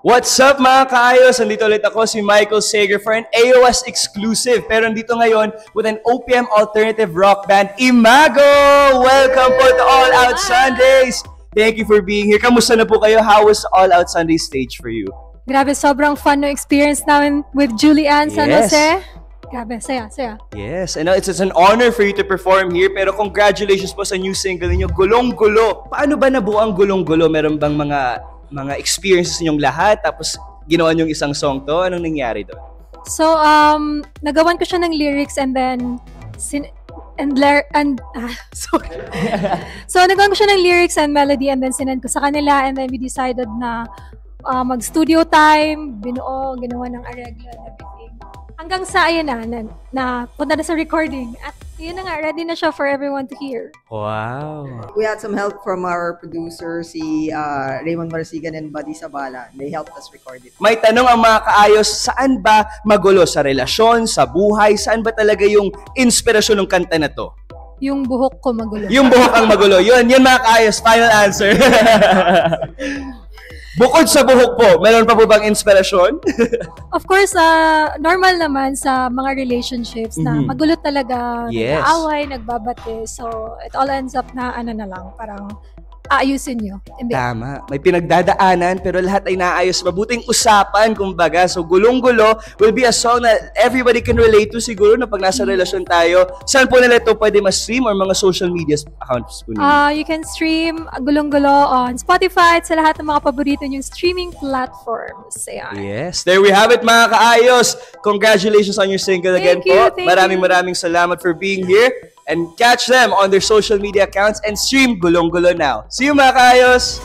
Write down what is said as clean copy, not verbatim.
What's up mga kaayos? Nandito ulit ako si Michael Sager for an AOS exclusive. Pero nandito ngayon with an OPM alternative rock band, Imago! Welcome po to All Out Sundays! Thank you for being here. Kamusta na po kayo? How was All Out Sunday stage for you? Grabe, sobrang fun no experience namin with Julianne San Jose. Grabe, saya. Yes, and it's an honor for you to perform here. Pero congratulations po sa new single ninyo, Gulong-Gulo. Paano ba nabuo ang Gulong-Gulo? Meron bang mga experiences ninyong lahat, tapos ginawa niyong isang song to? Anong nangyari doon? So, nagawan ko siya ng lyrics and then sorry. So, nagawan ko siya ng lyrics and melody and then sinend ko sa kanila and then we decided na mag-studio time, binuo, ginawa ng arreglo and everything. Hanggang sa, ayun na punta na sa recording. At yun na nga, ready na siya for everyone to hear. Wow! We had some help from our producer, si Raymond Marasigan and Buddy Sabala. They helped us record it. May tanong ang mga kaayos, saan ba magulo? Sa relasyon, sa buhay? Saan ba talaga yung inspirasyon ng kanta na to? Yung buhok ko magulo. Yung buhok ang magulo. Yun mga kaayos. Final answer. Bukod sa buhok po, meron pa po bang inspirasyon? Of course, normal naman sa mga relationships na magulo talaga, nag-aaway, nagbabate. So, it all ends up na parang aayusin nyo. Tama. May pinagdadaanan pero lahat ay naayos. Mabuting usapan, kumbaga. So, Gulong-Gulo will be a song that everybody can relate to siguro na pag nasa relasyon tayo. Saan po nila ito pwede ma-stream or mga social media accounts po nila? You can stream Gulong-Gulo on Spotify at sa lahat ng mga paborito nyong streaming platforms. Ayan. Yes. There we have it, mga kaayos. Congratulations on your single again po. Maraming salamat for being here. And catch them on their social media accounts and stream Gulong-Gulo now. See you mga kaayos!